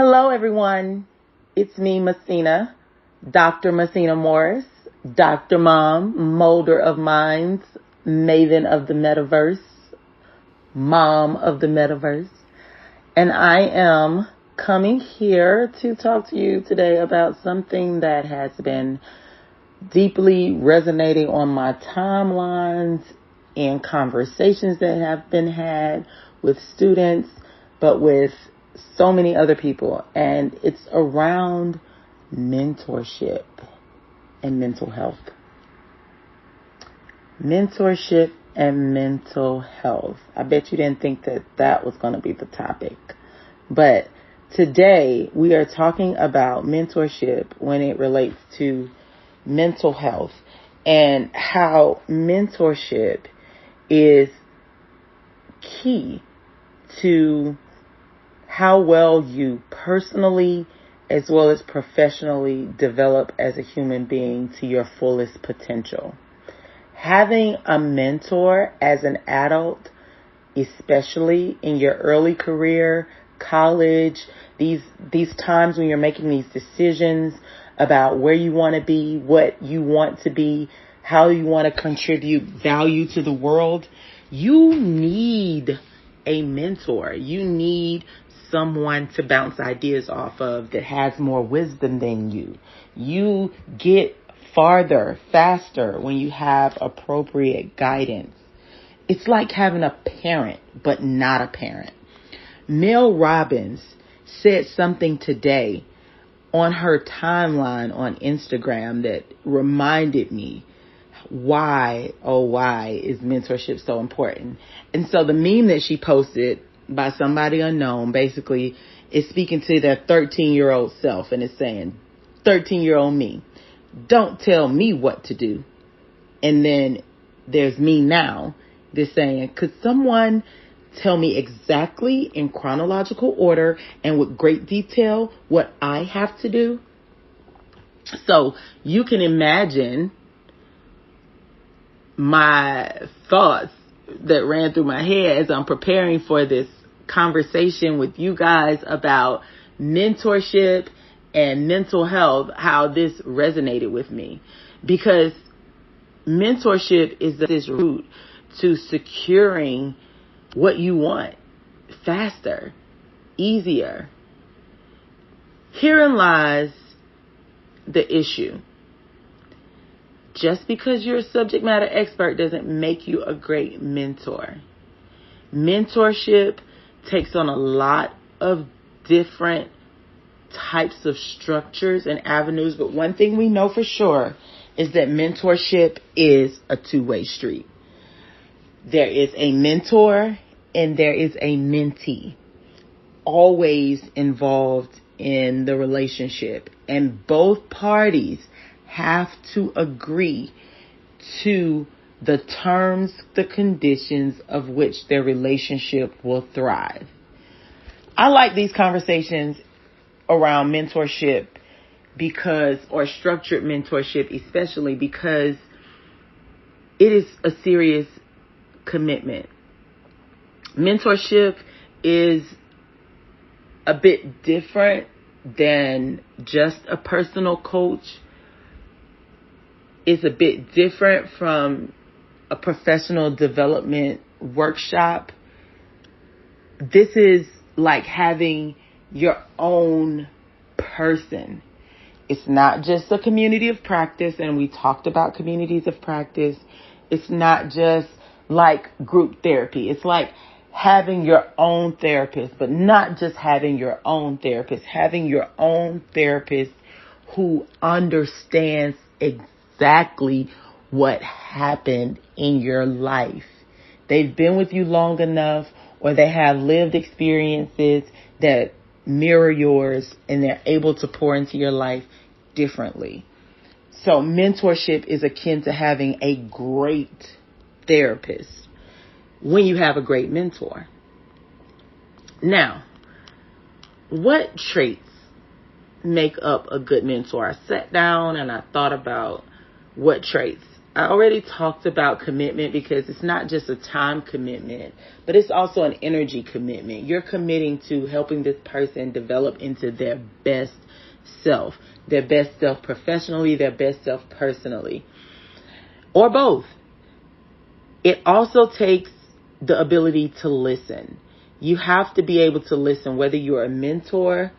Hello, everyone. It's me, Muhsinah, Dr. Muhsinah Morris, Dr. M.O.M, molder of minds, maven of the metaverse, mom of the metaverse. And I am coming here to talk to you today about something that has been deeply resonating on my timelines and conversations that have been had with students, but with so many other people. And it's around mentorship and mental health. Mentorship and mental health. I bet you didn't think that that was going to be the topic. But today we are talking about mentorship when it relates to mental health and how mentorship is key to how well you personally as well as professionally develop as a human being to your fullest potential. Having a mentor as an adult, especially in your early career, college, these times when you're making these decisions about where you want to be, what you want to be, how you want to contribute value to the world, you need a mentor. You need someone to bounce ideas off of that has more wisdom than you. You get farther, faster when you have appropriate guidance. It's like having a parent, but not a parent. Mel Robbins said something today on her timeline on Instagram that reminded me why is mentorship so important. And so the meme that she posted by somebody unknown basically is speaking to their 13-year-old self, and it's saying, 13-year-old me, don't tell me what to do. And then there's me now, that's saying, could someone tell me exactly in chronological order and with great detail what I have to do? So you can imagine my thoughts that ran through my head as I'm preparing for this conversation with you guys about mentorship and mental health, how this resonated with me. Because mentorship is this route to securing what you want faster, easier. Herein lies the issue. Just because you're a subject matter expert doesn't make you a great mentor. Mentorship takes on a lot of different types of structures and avenues, but one thing we know for sure is that mentorship is a two-way street. There is a mentor and there is a mentee, always involved in the relationship, and both parties have to agree to the terms, the conditions of which their relationship will thrive. I like these conversations around mentorship or structured mentorship, especially because it is a serious commitment. Mentorship is a bit different than just a personal coach. It's a bit different from a professional development workshop. This is like having your own person. It's not just a community of practice, and we talked about communities of practice. It's not just like group therapy. It's like having your own therapist, but not just having your own therapist, having your own therapist who understands exactly what happened in your life. They've been with you long enough, or they have lived experiences that mirror yours, and they're able to pour into your life differently. So mentorship is akin to having a great therapist when you have a great mentor. Now, what traits make up a good mentor? I sat down and I thought about what traits I already talked about commitment because it's not just a time commitment, but it's also an energy commitment. You're committing to helping this person develop into their best self professionally, their best self personally, or both. It also takes the ability to listen. You have to be able to listen, whether you're a mentor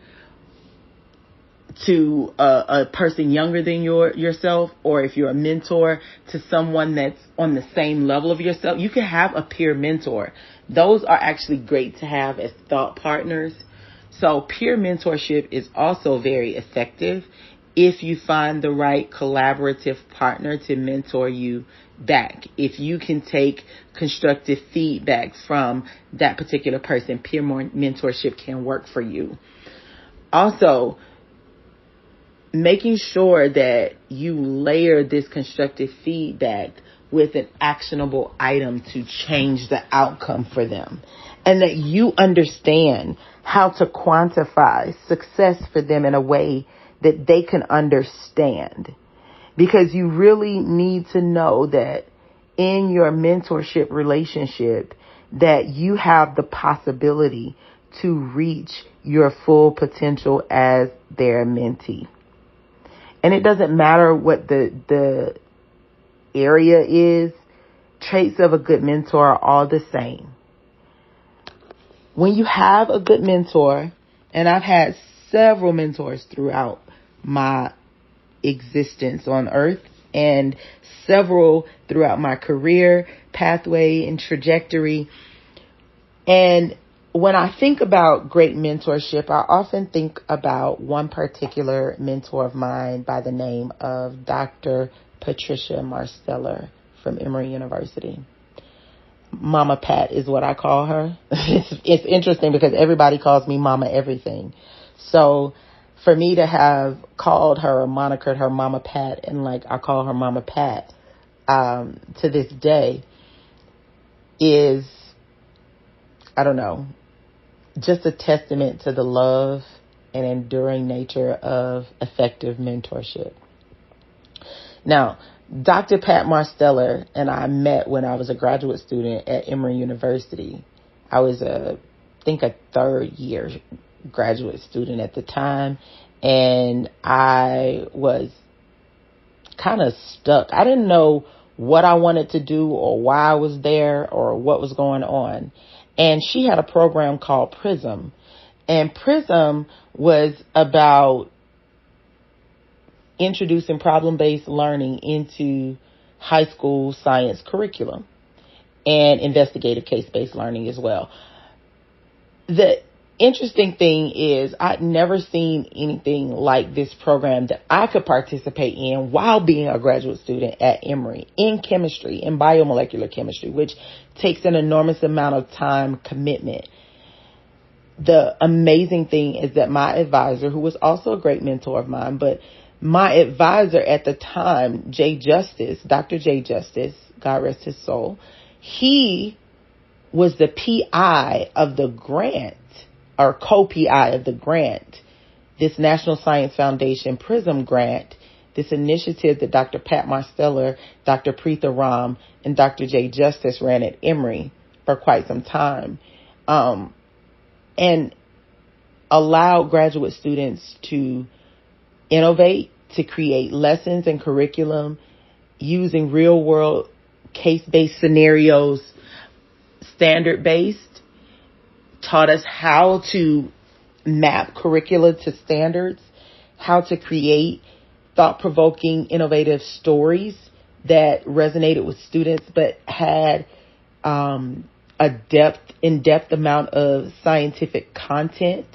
to a person younger than yourself, or if you're a mentor to someone that's on the same level of yourself. You can have a peer mentor. Those are actually great to have as thought partners. So peer mentorship is also very effective if you find the right collaborative partner to mentor you back. If you can take constructive feedback from that particular person, peer mentorship can work for you. Also, making sure that you layer this constructive feedback with an actionable item to change the outcome for them, and that you understand how to quantify success for them in a way that they can understand. Because you really need to know that in your mentorship relationship that you have the possibility to reach your full potential as their mentee. And it doesn't matter what the area is. Traits of a good mentor are all the same. When you have a good mentor, and I've had several mentors throughout my existence on earth and several throughout my career pathway and trajectory. And when I think about great mentorship, I often think about one particular mentor of mine by the name of Dr. Patricia Marsteller from Emory University. Mama Pat is what I call her. It's interesting because everybody calls me Mama Everything. So for me to have called her or monikered her Mama Pat, and like I call her Mama Pat to this day, is, I don't know, just a testament to the love and enduring nature of effective mentorship. Now, Dr. Pat Marsteller and I met when I was a graduate student at Emory University. I was a third year graduate student at the time, and I was kind of stuck. I didn't know what I wanted to do or why I was there or what was going on. And she had a program called PRISM. And PRISM was about introducing problem-based learning into high school science curriculum and investigative case-based learning as well. The interesting thing is I'd never seen anything like this program that I could participate in while being a graduate student at Emory in chemistry, in biomolecular chemistry, which takes an enormous amount of time commitment. The amazing thing is that my advisor, who was also a great mentor of mine, but my advisor at the time, Dr. J. Justice, God rest his soul, he was the PI of the grant, or co-PI of the grant, this National Science Foundation PRISM grant, this initiative that Dr. Pat Marsteller, Dr. Preetha Ram, and Dr. J. Justice ran at Emory for quite some time, and allowed graduate students to innovate, to create lessons and curriculum using real-world case-based scenarios, standard-based, taught us how to map curricula to standards, how to create thought-provoking, innovative stories that resonated with students but had in-depth amount of scientific content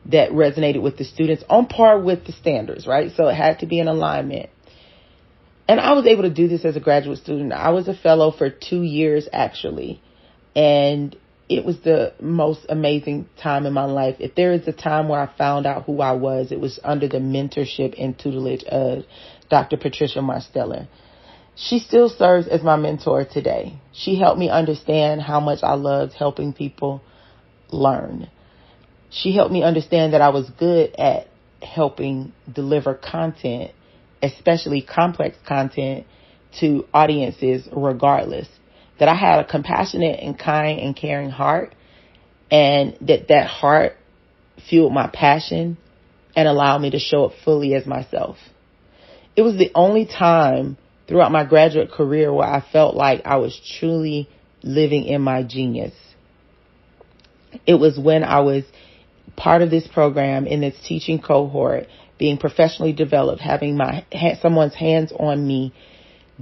that resonated with the students on par with the standards, right? So it had to be in alignment. And I was able to do this as a graduate student. I was a fellow for 2 years, actually. And it was the most amazing time in my life. If there is a time where I found out who I was, it was under the mentorship and tutelage of Dr. Patricia Marsteller. She still serves as my mentor today. She helped me understand how much I loved helping people learn. She helped me understand that I was good at helping deliver content, especially complex content, to audiences regardless. That I had a compassionate and kind and caring heart, and that heart fueled my passion and allowed me to show up fully as myself. It was the only time throughout my graduate career where I felt like I was truly living in my genius. It was when I was part of this program in this teaching cohort, being professionally developed, having someone's hands on me,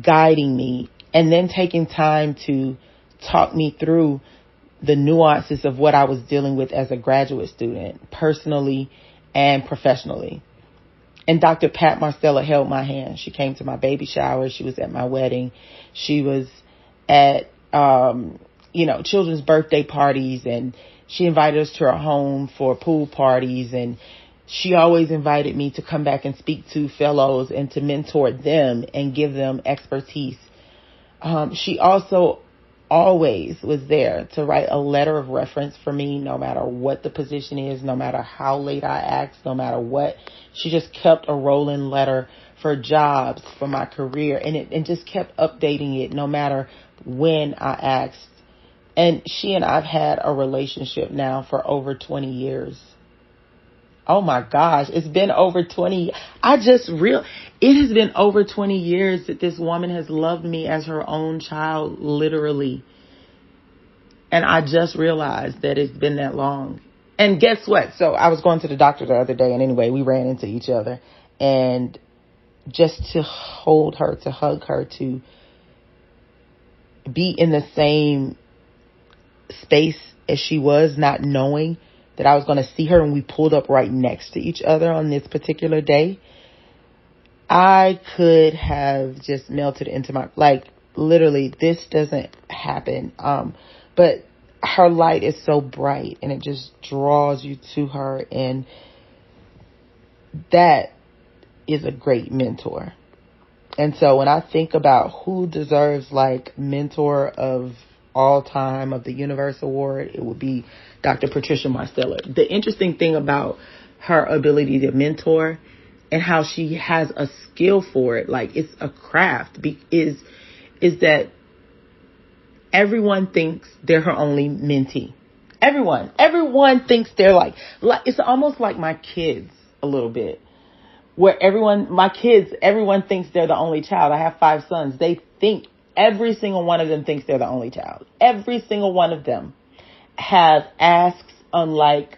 guiding me, and then taking time to talk me through the nuances of what I was dealing with as a graduate student, personally and professionally. And Dr. Pat Marcella held my hand. She came to my baby shower. She was at my wedding. She was at, children's birthday parties, and she invited us to her home for pool parties. And she always invited me to come back and speak to fellows and to mentor them and give them expertise. She also always was there to write a letter of reference for me, no matter what the position is, no matter how late I asked, no matter what. She just kept a rolling letter for jobs, for my career, and just kept updating it no matter when I asked. And she and I've had a relationship now for over 20 years. Oh my gosh, it's been over 20. It has been over 20 years that this woman has loved me as her own child, literally. And I just realized that it's been that long. And guess what? So I was going to the doctor the other day, and anyway, we ran into each other. And just to hold her, to hug her, to be in the same space as she was, not knowing that I was going to see her, and we pulled up right next to each other on this particular day, I could have just melted into literally, this doesn't happen. But her light is so bright, and it just draws you to her. And that is a great mentor. And so when I think about who deserves mentor of all time of the Universe Award, it would be Dr. Patricia Marsteller. The interesting thing about her ability to mentor and how she has a skill for it, it's a craft, is that everyone thinks they're her only mentee. Everyone thinks they're like it's almost like my kids a little bit, where everyone thinks they're the only child. I have 5 sons. Every single one of them thinks they're the only child. Every single one of them have asks unlike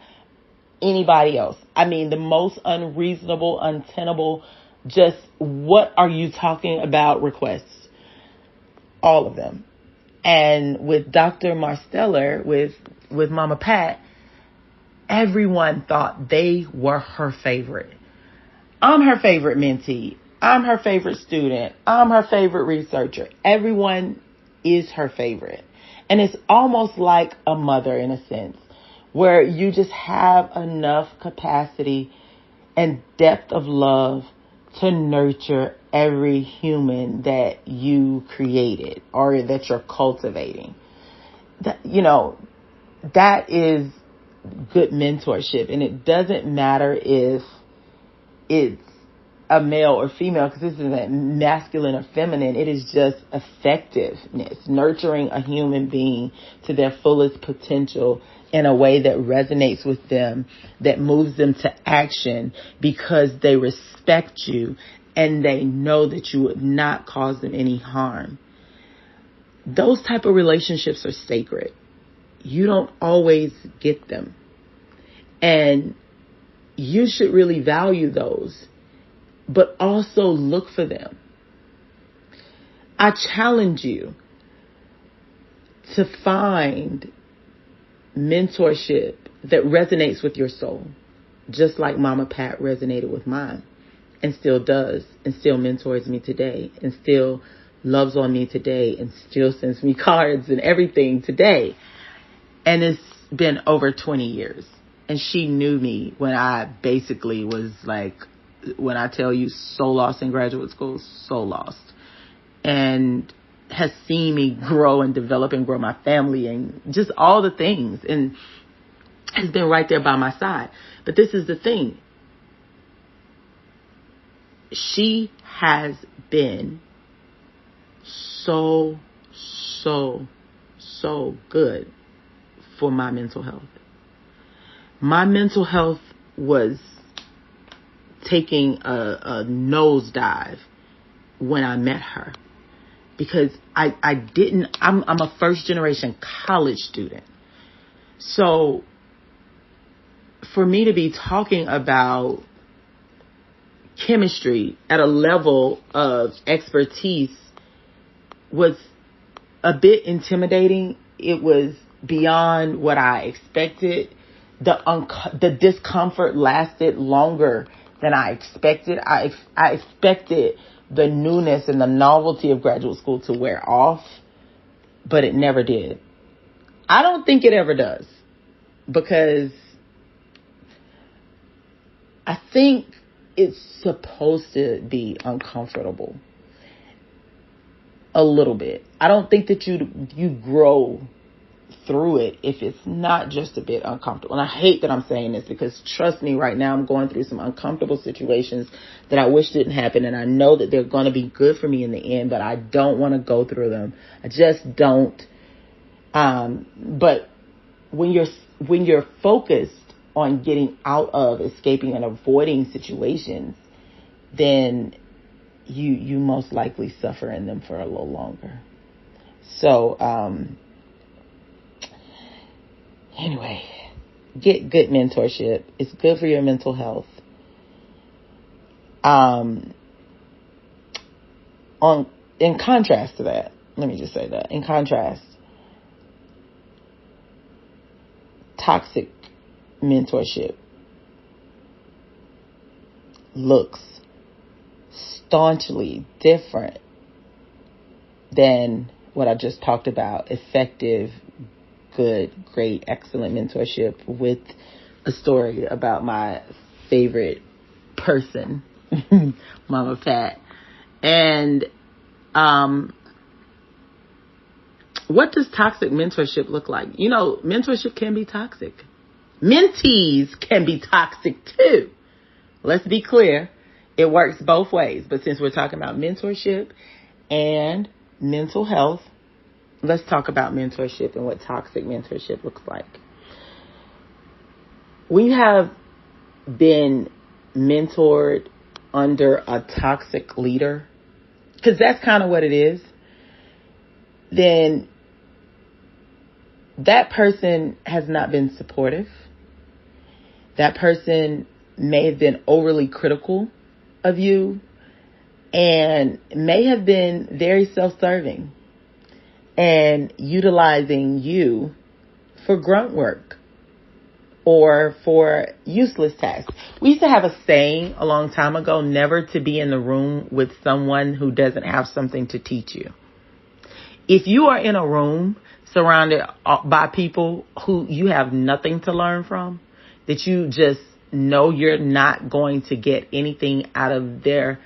anybody else. I mean, the most unreasonable, untenable, just what are you talking about requests. All of them. And with Dr. Marsteller, with Mama Pat, everyone thought they were her favorite. I'm her favorite mentee. I'm her favorite student. I'm her favorite researcher. Everyone is her favorite. And it's almost like a mother in a sense, where you just have enough capacity and depth of love to nurture every human that you created or that you're cultivating. That is good mentorship. And it doesn't matter if it's a male or female, because this isn't masculine or feminine. It is just effectiveness, nurturing a human being to their fullest potential in a way that resonates with them, that moves them to action because they respect you and they know that you would not cause them any harm. Those type of relationships are sacred. You don't always get them. And you should really value those, but also look for them. I challenge you to find mentorship that resonates with your soul, just like Mama Pat resonated with mine and still does, and still mentors me today, and still loves on me today, and still sends me cards and everything today. And it's been over 20 years. And she knew me when I basically was when I tell you so lost in graduate school, so lost. And has seen me grow and develop and grow my family and just all the things. And has been right there by my side. But this is the thing. She has been so, so, so good for my mental health. My mental health was taking a nosedive when I met her, because I'm a first generation college student. So for me to be talking about chemistry at a level of expertise was a bit intimidating. It was beyond what I expected. The discomfort lasted longer than I expected. I expected the newness and the novelty of graduate school to wear off, but it never did. I don't think it ever does, because I think it's supposed to be uncomfortable a little bit. I don't think that you grow through it if it's not just a bit uncomfortable. And I hate that I'm saying this, because trust me, right now I'm going through some uncomfortable situations that I wish didn't happen, and I know that they're going to be good for me in the end, but I don't want to go through them. I just don't. But when you're focused on getting out of, escaping, and avoiding situations, then you most likely suffer in them for a little longer. So, anyway, get good mentorship. It's good for your mental health. In contrast to that, let me just say that. In contrast, toxic mentorship looks staunchly different than what I just talked about. Effective, good, great, excellent mentorship, with a story about my favorite person, Mama Pat. And what does toxic mentorship look like? You know, mentorship can be toxic. Mentees can be toxic too. Let's be clear. It works both ways. But since we're talking about mentorship and mental health, let's talk about mentorship and what toxic mentorship looks like. When you have been mentored under a toxic leader, because that's kind of what it is, then that person has not been supportive. That person may have been overly critical of you and may have been very self-serving and utilizing you for grunt work or for useless tasks. We used to have a saying a long time ago, never to be in the room with someone who doesn't have something to teach you. If you are in a room surrounded by people who you have nothing to learn from, that you just know you're not going to get anything out of their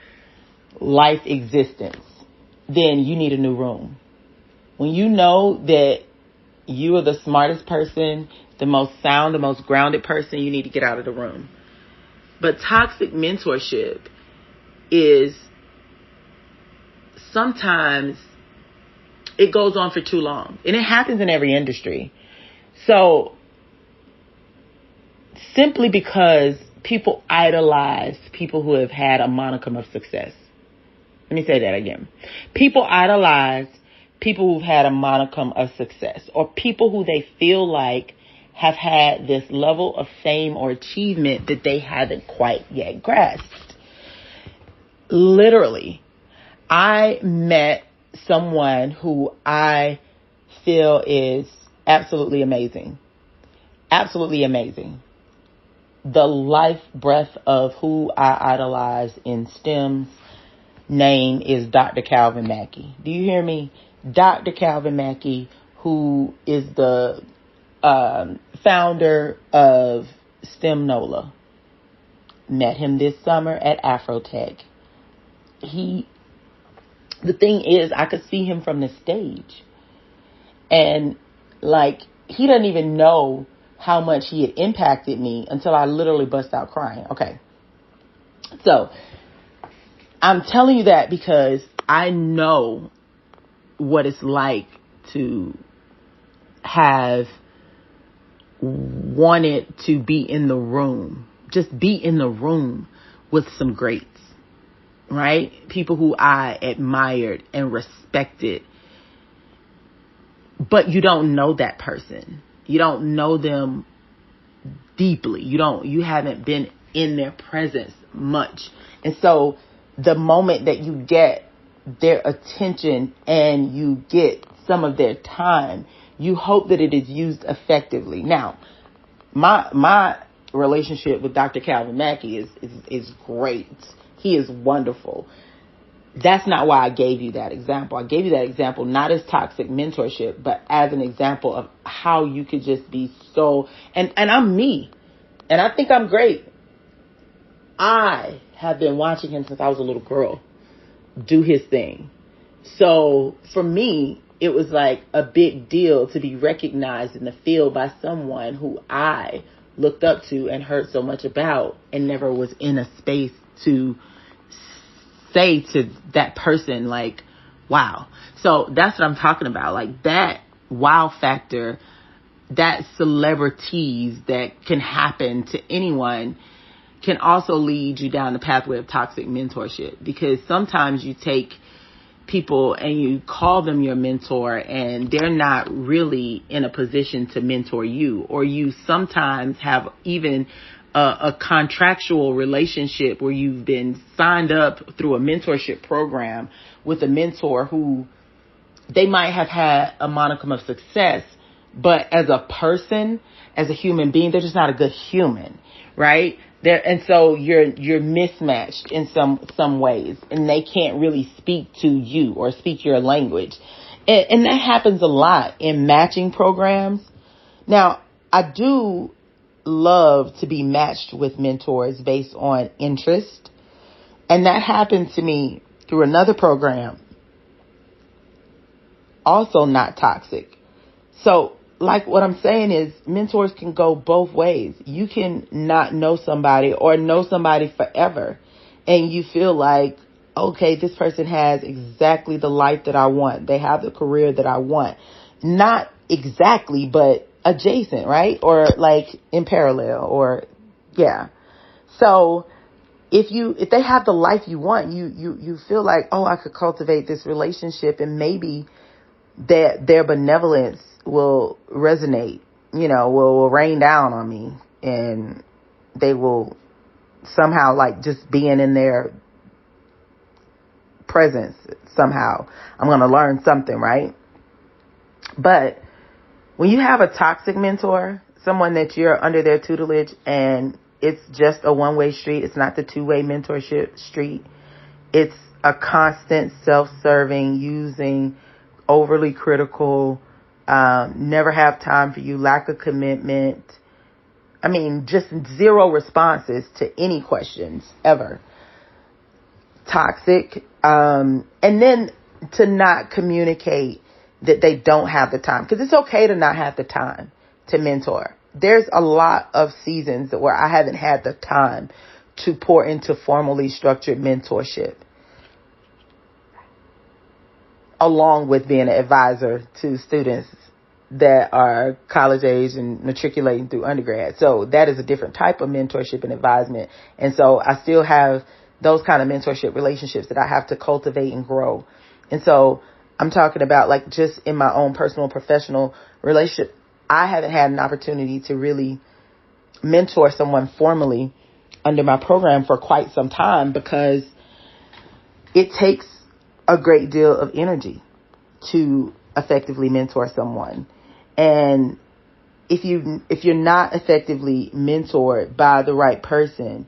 life existence, then you need a new room. When you know that you are the smartest person, the most sound, the most grounded person, you need to get out of the room. But toxic mentorship is sometimes it goes on for too long, and it happens in every industry. So simply because people idolize people who have had a monicum of success. Let me say that again. People idolize people who've had a monicum of success, or people who they feel like have had this level of fame or achievement that they haven't quite yet grasped. Literally, I met someone who I feel is absolutely amazing. Absolutely amazing. The life breath of who I idolize in STEM's name is Dr. Calvin Mackey. Do you hear me? Dr. Calvin Mackey, who is the founder of STEM NOLA. Met him this summer at Afrotech. The thing is, I could see him from the stage. And like, he doesn't even know how much he had impacted me until I literally bust out crying. Okay. So I'm telling you that because I know what it's like to have wanted to be in the room, just be in the room with some greats, right? People who I admired and respected. But you don't know that person. You don't know them deeply. You haven't been in their presence much. And so the moment that you get their attention and you get some of their time, you hope that it is used effectively. Now, my relationship with Dr. Calvin Mackey is great. He is wonderful. That's not why I gave you that example. I gave you that example not as toxic mentorship, but as an example of how you could just be so, and I'm me, and I think I'm great. I have been watching him since I was a little girl do his thing. So for me, it was like a big deal to be recognized in the field by someone who I looked up to and heard so much about and never was in a space to say to that person, like, wow. So that's what I'm talking about. Like that wow factor, that celebrities that can happen to anyone can also lead you down the pathway of toxic mentorship, because sometimes you take people and you call them your mentor and they're not really in a position to mentor you, or you sometimes have even a contractual relationship where you've been signed up through a mentorship program with a mentor who they might have had a modicum of success, but as a person, as a human being, they're just not a good human, right? And so you're mismatched in some ways, and they can't really speak to you or speak your language. And that happens a lot in matching programs. Now, I do love to be matched with mentors based on interest. And that happened to me through another program, also not toxic. So like what I'm saying is mentors can go both ways. You can not know somebody or know somebody forever, and you feel like, okay, this person has exactly the life that I want. They have the career that I want. Not exactly, but adjacent, right? Or like in parallel, or yeah. So if they have the life you want, you feel like, oh, I could cultivate this relationship, and maybe that their benevolence will resonate, will rain down on me, and they will somehow, like, just being in their presence, somehow I'm going to learn something, right? But when you have a toxic mentor, someone that you're under their tutelage, and it's just a one-way street, it's not the two-way mentorship street, it's a constant self-serving, using, overly critical, never have time for you, lack of commitment. I mean, just zero responses to any questions ever. Toxic. And then to not communicate that they don't have the time, because it's okay to not have the time to mentor. There's a lot of seasons where I haven't had the time to pour into formally structured mentorship, along with being an advisor to students that are college age and matriculating through undergrad. So that is a different type of mentorship and advisement. And so I still have those kind of mentorship relationships that I have to cultivate and grow. And so I'm talking about, like, just in my own personal professional relationship, I haven't had an opportunity to really mentor someone formally under my program for quite some time, because it takes a great deal of energy to effectively mentor someone. And if you're not effectively mentored by the right person,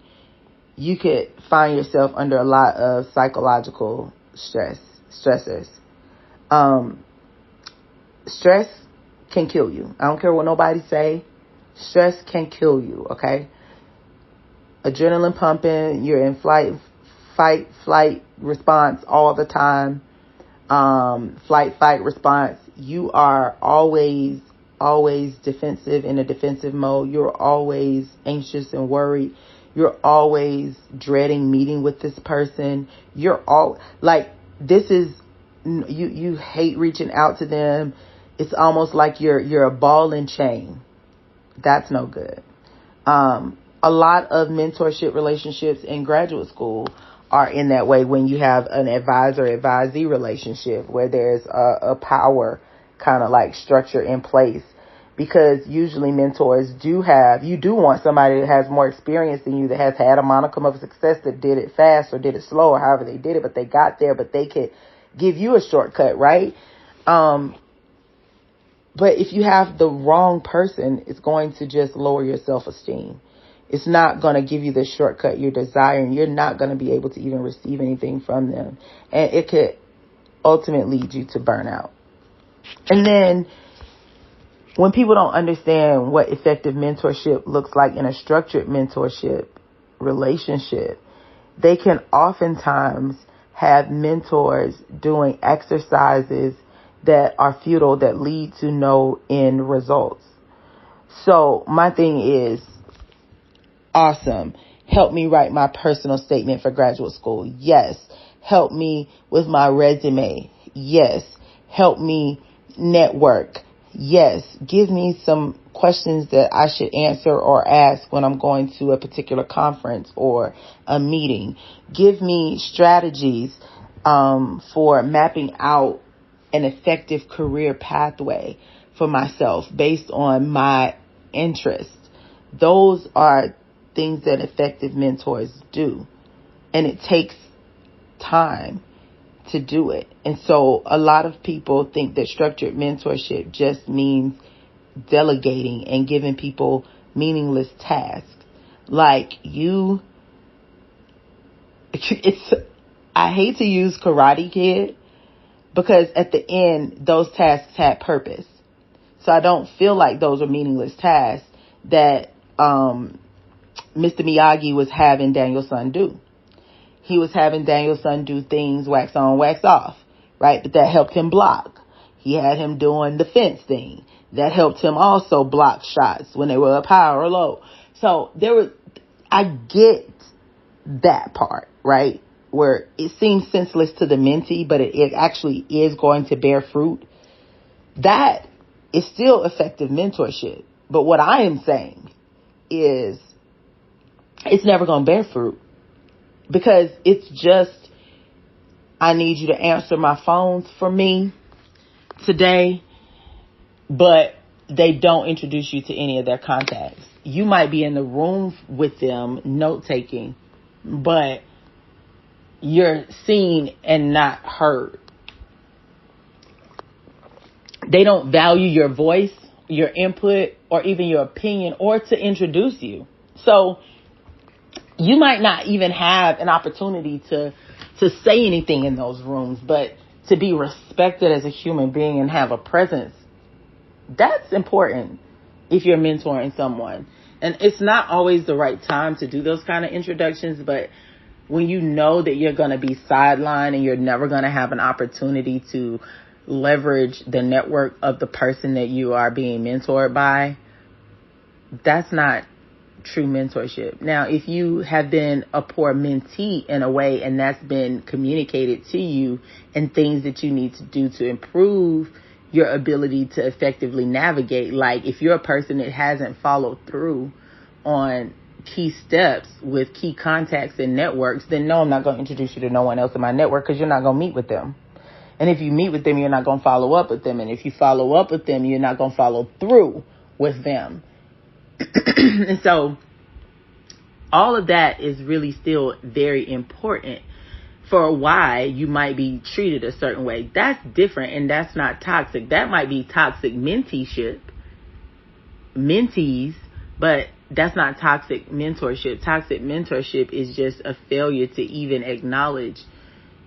you could find yourself under a lot of psychological stressors. Stress can kill you. I don't care what nobody say. Stress can kill you, okay? Adrenaline pumping, you're in fight, flight response all the time. Flight, fight response. You are always defensive, in a defensive mode. You're always anxious and worried. You're always dreading meeting with this person. You're all like, this is you hate reaching out to them. It's almost like you're a ball and chain. That's no good. A lot of mentorship relationships in graduate school are in that way, when you have an advisor-advisee relationship where there's a power kind of like structure in place. Because usually mentors you do want somebody that has more experience than you, that has had a modicum of success, that did it fast or did it slow or however they did it, but they got there, but they could give you a shortcut, right? But if you have the wrong person, it's going to just lower your self-esteem. It's not going to give you the shortcut you're desiring. You're not going to be able to even receive anything from them. And it could ultimately lead you to burnout. And then when people don't understand what effective mentorship looks like in a structured mentorship relationship, they can oftentimes have mentors doing exercises that are futile, that lead to no end results. So my thing is, awesome. Help me write my personal statement for graduate school. Yes. Help me with my resume. Yes. Help me network. Yes. Give me some questions that I should answer or ask when I'm going to a particular conference or a meeting. Give me strategies for mapping out an effective career pathway for myself based on my interests. Those are things that effective mentors do. And it takes time to do it. And so a lot of people think that structured mentorship just means delegating and giving people meaningless tasks. Like I hate to use Karate Kid, because at the end, those tasks had purpose. So I don't feel like those are meaningless tasks that Mr. Miyagi was having Daniel's son do. He was having Daniel's son do things wax on, wax off, right? But that helped him block. He had him doing the fence thing. That helped him also block shots when they were up high or low. So I get that part, right? Where it seems senseless to the mentee, but it actually is going to bear fruit. That is still effective mentorship. But what I am saying is it's never going to bear fruit, because it's just, I need you to answer my phones for me today, but they don't introduce you to any of their contacts. You might be in the room with them note taking, but you're seen and not heard. They don't value your voice, your input, or even your opinion, or to introduce you. So you might not even have an opportunity to say anything in those rooms, but to be respected as a human being and have a presence, that's important if you're mentoring someone. And it's not always the right time to do those kind of introductions, but when you know that you're going to be sidelined and you're never going to have an opportunity to leverage the network of the person that you are being mentored by, that's not true mentorship. Now, if you have been a poor mentee in a way, and that's been communicated to you, and things that you need to do to improve your ability to effectively navigate, like if you're a person that hasn't followed through on key steps with key contacts and networks, then no, I'm not going to introduce you to no one else in my network, because you're not going to meet with them. And if you meet with them, you're not going to follow up with them. And if you follow up with them, you're not going to follow through with them. And so all of that is really still very important for why you might be treated a certain way. That's different, and that's not toxic. That might be toxic mentees, but that's not toxic mentorship. Toxic mentorship is just a failure to even acknowledge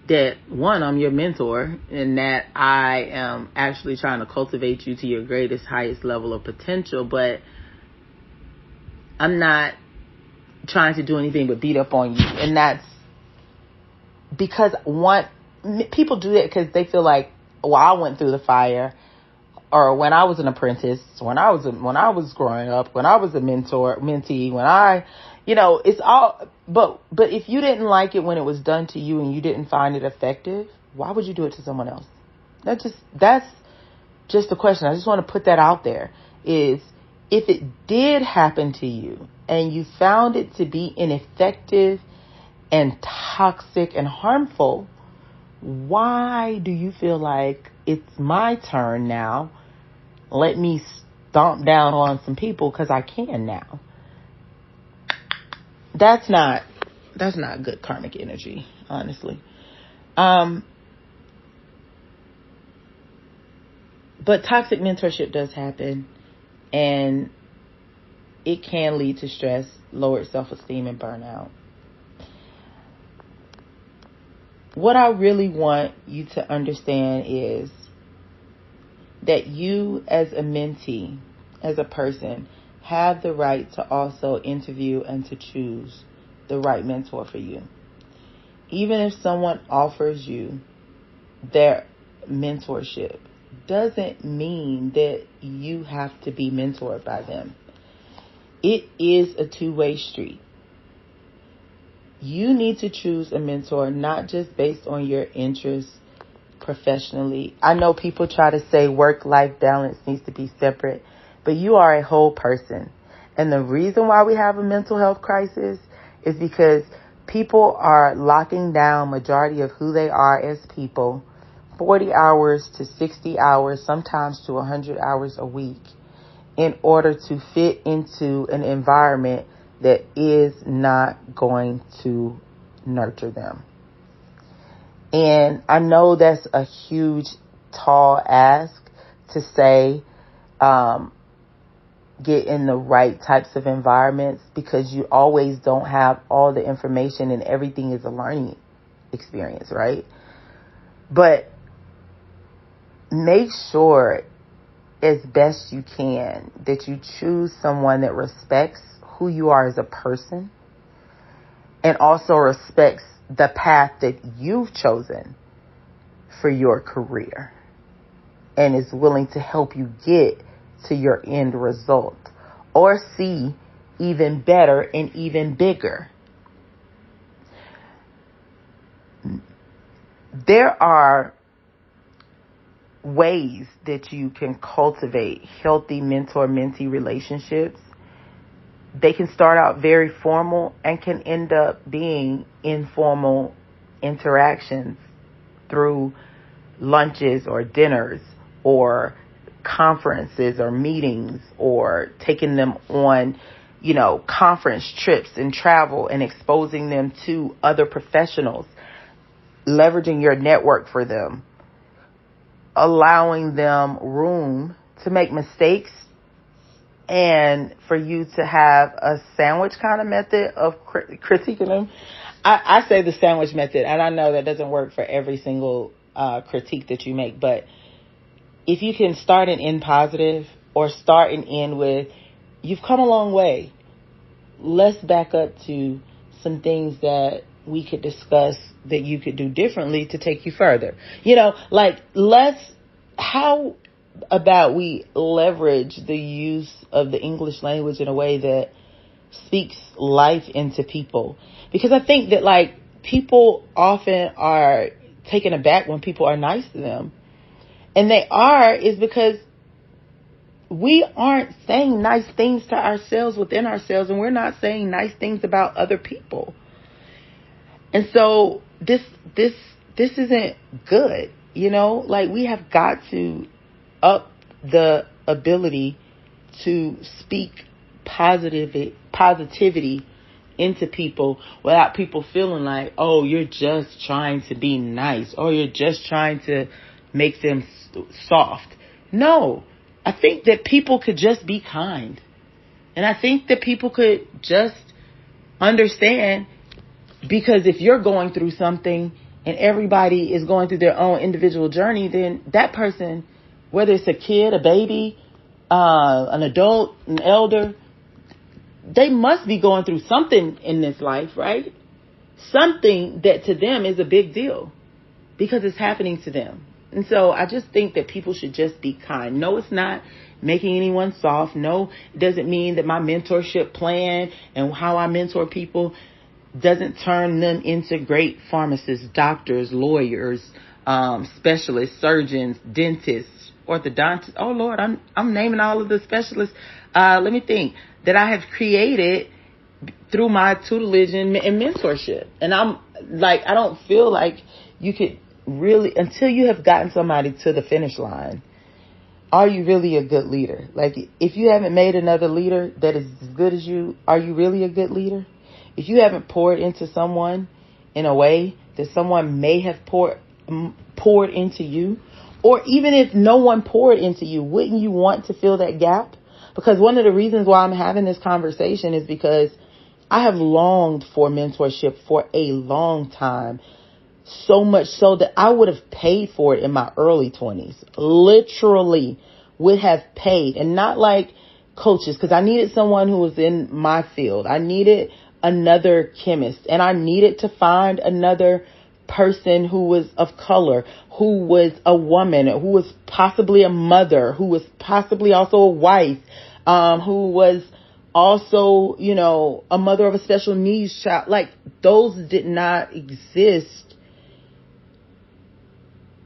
that, one, I'm your mentor, and that I am actually trying to cultivate you to your greatest, highest level of potential, but I'm not trying to do anything but beat up on you. And that's because people do that because they feel like, well, I went through the fire, or when I was an apprentice, when I was growing up, when I was a mentee, it's all, but if you didn't like it when it was done to you and you didn't find it effective, why would you do it to someone else? That's just the question. I just want to put that out there, is if it did happen to you and you found it to be ineffective and toxic and harmful, why do you feel like it's my turn now? Let me stomp down on some people because I can now. That's not good karmic energy, honestly. But toxic mentorship does happen, and it can lead to stress, lowered self-esteem, and burnout. What I really want you to understand is that you as a mentee, as a person, have the right to also interview and to choose the right mentor for you. Even if someone offers you their mentorship, doesn't mean that you have to be mentored by them. It is a two-way street. You need to choose a mentor, not just based on your interests professionally. I know people try to say work-life balance needs to be separate, but you are a whole person. And the reason why we have a mental health crisis is because people are locking down majority of who they are as people, 40 hours to 60 hours, sometimes to 100 hours a week, in order to fit into an environment that is not going to nurture them. And I know that's a huge, tall ask to say, get in the right types of environments, because you always don't have all the information and everything is a learning experience, right? But make sure as best you can that you choose someone that respects who you are as a person and also respects the path that you've chosen for your career and is willing to help you get to your end result or see even better and even bigger. There are ways that you can cultivate healthy mentor-mentee relationships. They can start out very formal and can end up being informal interactions through lunches or dinners or conferences or meetings, or taking them on, conference trips and travel and exposing them to other professionals, leveraging your network for them, allowing them room to make mistakes, and for you to have a sandwich kind of method of critiquing them. I say the sandwich method, and I know that doesn't work for every single critique that you make, but if you can start and end positive, or start and end with, you've come a long way, let's back up to some things that we could discuss that you could do differently to take you further. How about we leverage the use of the English language in a way that speaks life into people? Because I think that people often are taken aback when people are nice to them. And they is because we aren't saying nice things to ourselves within ourselves, and we're not saying nice things about other people. And so this isn't good, we have got to up the ability to speak positivity into people without people feeling like, oh, you're just trying to be nice, or you're just trying to make them soft. No, I think that people could just be kind. And I think that people could just understand, because if you're going through something and everybody is going through their own individual journey, then that person, whether it's a kid, a baby, an adult, an elder, they must be going through something in this life, right? Something that to them is a big deal because it's happening to them. And so I just think that people should just be kind. No, it's not making anyone soft. No, it doesn't mean that my mentorship plan and how I mentor people doesn't turn them into great pharmacists, doctors, lawyers, specialists, surgeons, dentists, orthodontists. Oh Lord, I'm naming all of the specialists. Let me think, that I have created through my tutelage and mentorship. And I'm like, I don't feel like you could really, until you have gotten somebody to the finish line, are you really a good leader? Like, if you haven't made another leader that is as good as you, are you really a good leader? If you haven't poured into someone in a way that someone may have poured into you, or even if no one poured into you, wouldn't you want to fill that gap? Because one of the reasons why I'm having this conversation is because I have longed for mentorship for a long time. So much so that I would have paid for it in my early 20s. Literally would have paid. And not like coaches, because I needed someone who was in my field. I needed another chemist, and I needed to find another person who was of color, who was a woman, who was possibly a mother, who was possibly also a wife, who was also, a mother of a special needs child. Like, those did not exist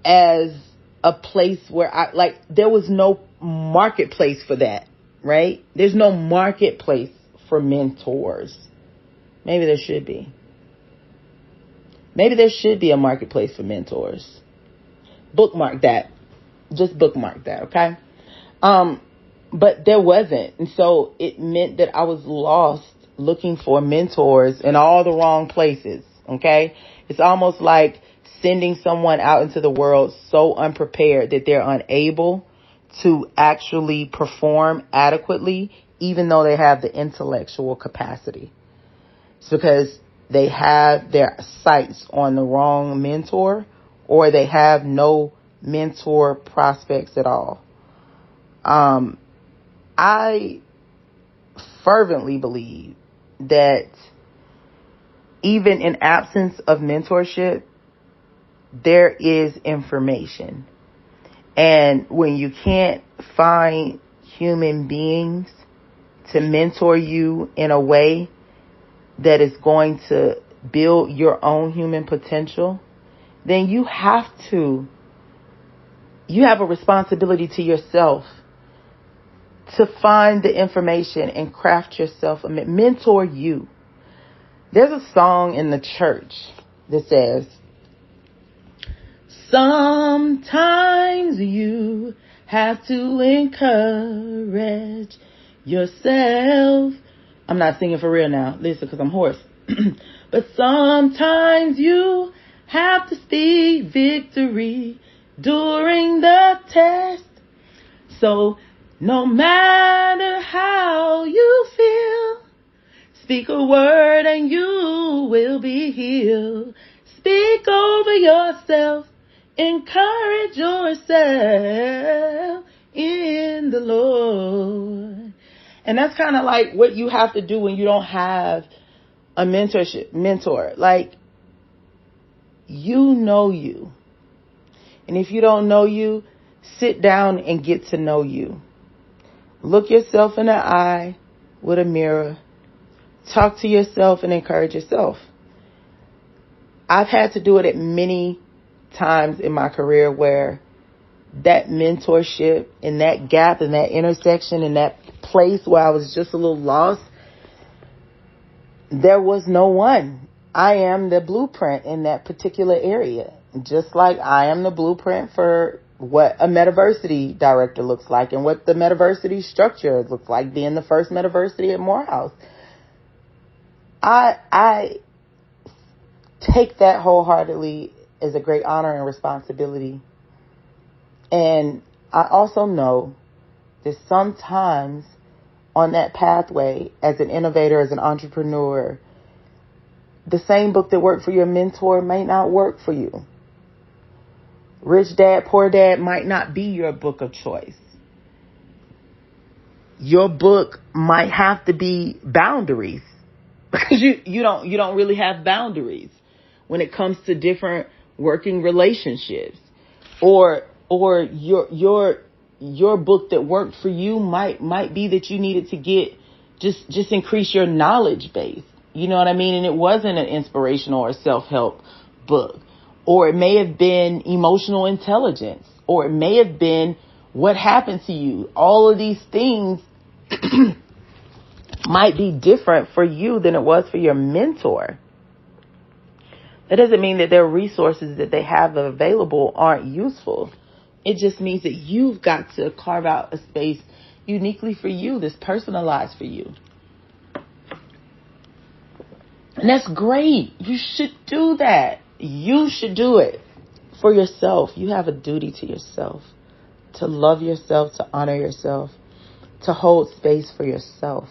as a place where there was no marketplace for that, right? There's no marketplace for mentors. Maybe there should be. Maybe there should be a marketplace for mentors. Bookmark that. Just bookmark that, okay? But there wasn't. And so it meant that I was lost looking for mentors in all the wrong places, okay? It's almost like sending someone out into the world so unprepared that they're unable to actually perform adequately, even though they have the intellectual capacity. It's because they have their sights on the wrong mentor, or they have no mentor prospects at all. I fervently believe that even in absence of mentorship, there is information. And when you can't find human beings to mentor you in a way that is going to build your own human potential, then you have a responsibility to yourself to find the information and craft yourself a mentor you. There's a song in the church that says, sometimes you have to encourage yourself. I'm not singing for real now. Listen, because I'm hoarse. But sometimes you have to speak victory during the test. So no matter how you feel, speak a word and you will be healed. Speak over yourself. Encourage yourself in the Lord. And that's kind of like what you have to do when you don't have a mentor. Like, you know you. And if you don't know you, sit down and get to know you. Look yourself in the eye with a mirror. Talk to yourself and encourage yourself. I've had to do it at many times in my career where that mentorship and that gap and that intersection and that place where I was just a little lost, there was no one. I am the blueprint in that particular area. Just like I am the blueprint for what a metaversity director looks like and what the metaversity structure looks like, being the first metaversity at Morehouse. I take that wholeheartedly as a great honor and responsibility. And I also know that sometimes on that pathway, as an innovator, as an entrepreneur, the same book that worked for your mentor may not work for you. Rich Dad, Poor Dad might not be your book of choice. Your book might have to be boundaries, because you don't really have boundaries when it comes to different working relationships, or your book that worked for you might be that you needed to get just increase your knowledge base. You know what I mean? And it wasn't an inspirational or self-help book. or it may have been emotional intelligence, or it may have been what happened to you. All of these things might be different for you than it was for your mentor. That doesn't mean that their resources that they have available aren't useful. It just means that you've got to carve out a space uniquely for you, that's personalized for you. And that's great. You should do that. You should do it for yourself. You have a duty to yourself, to love yourself, to honor yourself, to hold space for yourself.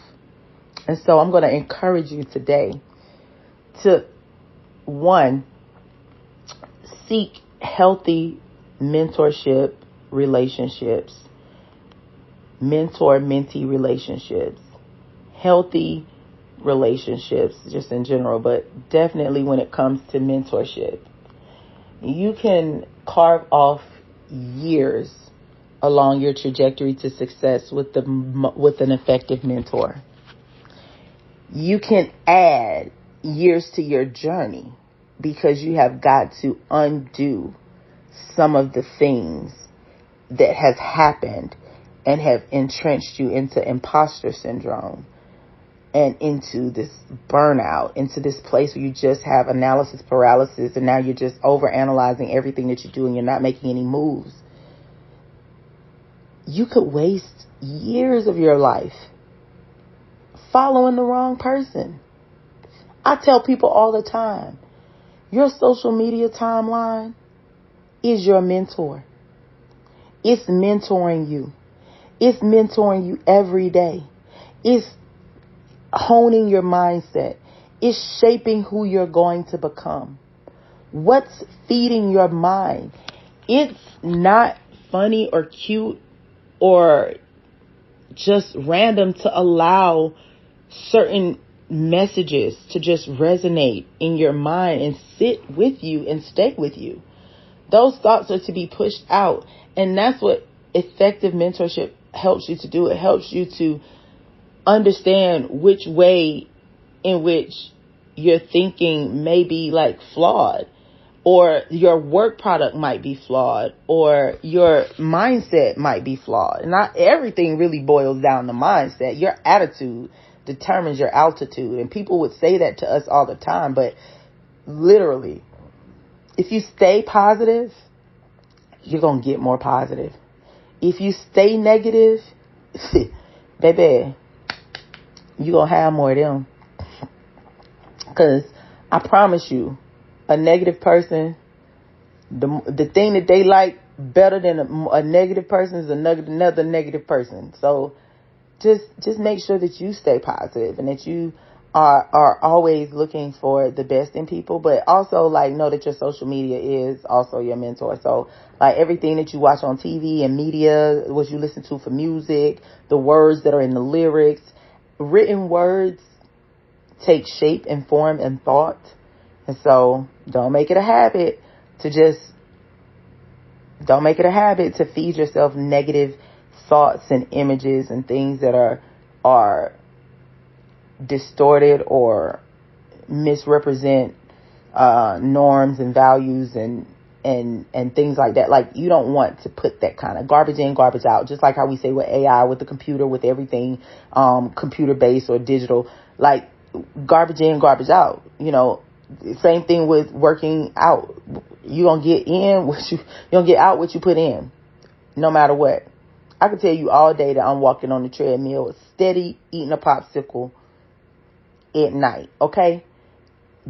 And so I'm going to encourage you today to, one, seek healthy mentorship relationships, mentor-mentee relationships, healthy relationships just in general, but definitely when it comes to mentorship. You can carve off years along your trajectory to success with an effective mentor. You can add years to your journey because you have got to undo some of the things that has happened and have entrenched you into imposter syndrome and into this burnout, into this place where you just have analysis paralysis, and now you're just overanalyzing everything that you do and you're not making any moves. You could waste years of your life following the wrong person. I tell people all the time, your social media timeline is your mentor. It's mentoring you. It's mentoring you every day. It's honing your mindset. It's shaping who you're going to become. What's feeding your mind? It's not funny or cute or just random to allow certain messages to just resonate in your mind and sit with you and stay with you. Those thoughts are to be pushed out. And that's what effective mentorship helps you to do. It helps you to understand which way in which your thinking may be like flawed, or your work product might be flawed, or your mindset might be flawed. Not everything really boils down to mindset. Your attitude determines your altitude. And people would say that to us all the time, but literally, if you stay positive, you're going to get more positive. If you stay negative, baby, you're going to have more of them. Because I promise you, a negative person, the thing that they like better than a negative person is another negative person. So just make sure that you stay positive and that you are always looking for the best in people, but also like know that your social media is also your mentor. So like everything that you watch on TV and media, what you listen to for music, the words that are in the lyrics, written words take shape and form and thought. And so don't make it a habit to feed yourself negative thoughts and images and things that are distorted or misrepresent norms and values and things like that. Like, you don't want to put that kind of garbage in, garbage out. Just like how we say with AI, with the computer, with everything computer based or digital, like garbage in, garbage out. You know, same thing with working out. You gonna get in what you gonna get out what you put in, no matter what. I can tell you all day that I'm walking on the treadmill, steady eating a popsicle at night. Okay,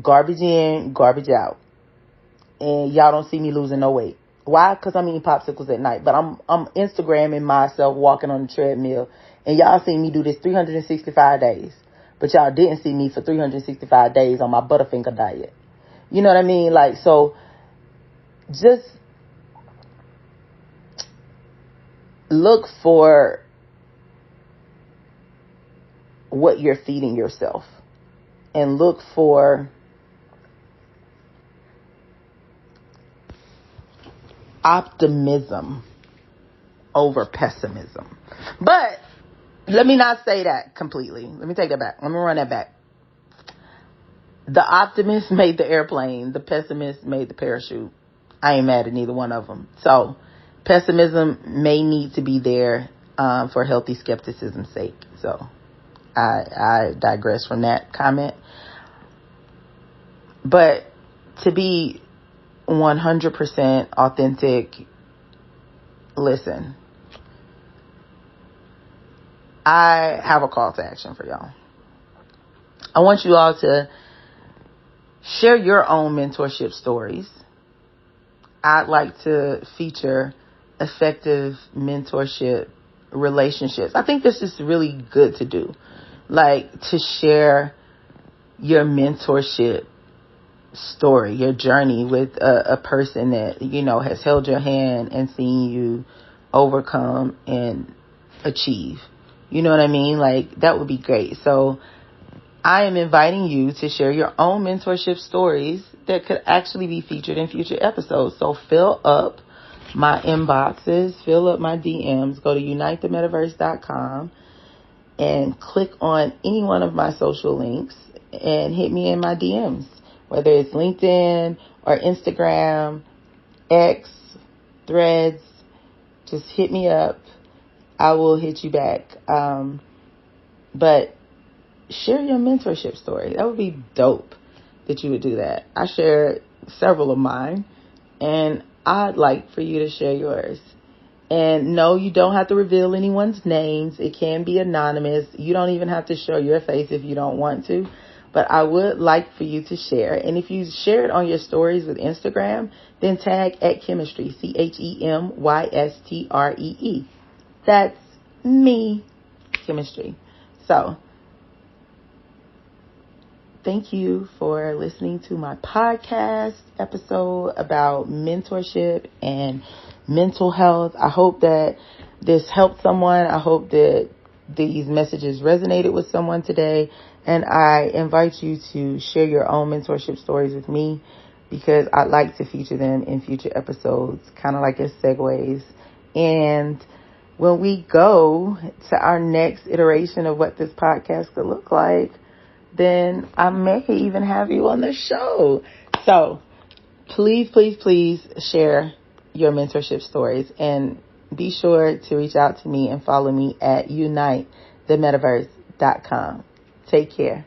garbage in, garbage out, and y'all don't see me losing no weight. Why? Because I'm eating popsicles at night. But I'm Instagramming myself walking on the treadmill, and y'all see me do this 365 days. But y'all didn't see me for 365 days on my Butterfinger diet. You know what I mean? Like, so just look for what you're feeding yourself, and look for optimism over pessimism. But let me not say that completely. Let me take that back. Let me run that back. The optimist made the airplane. The pessimist made the parachute. I ain't mad at neither one of them. So pessimism may need to be there for healthy skepticism's sake. So I digress from that comment. But to be 100% authentic, listen, I have a call to action for y'all. I want you all to share your own mentorship stories. I'd like to feature effective mentorship relationships. I think this is really good to do. Like, to share your mentorship story, your journey with a person that, has held your hand and seen you overcome and achieve. You know what I mean? Like, that would be great. So I am inviting you to share your own mentorship stories that could actually be featured in future episodes. So fill up my inboxes, fill up my DMs, go to unitethemetaverse.com and click on any one of my social links and hit me in my DMs, whether it's LinkedIn or Instagram, X, Threads. Just hit me up. I will hit you back. But share your mentorship story. That would be dope that you would do that. I shared several of mine, and I'd like for you to share yours. And no, you don't have to reveal anyone's names. It can be anonymous. You don't even have to show your face if you don't want to. But I would like for you to share. And if you share it on your stories with Instagram, then tag @chemistry, CHEMYSTREE. That's me, chemistry. So, thank you for listening to my podcast episode about mentorship and mental health. I hope that this helped someone. I hope that these messages resonated with someone today. And I invite you to share your own mentorship stories with me, because I'd like to feature them in future episodes, kind of like as segues. And when we go to our next iteration of what this podcast could look like, then I may even have you on the show. So please, please, please share your mentorship stories, and be sure to reach out to me and follow me at unitethemetaverse.com. Take care.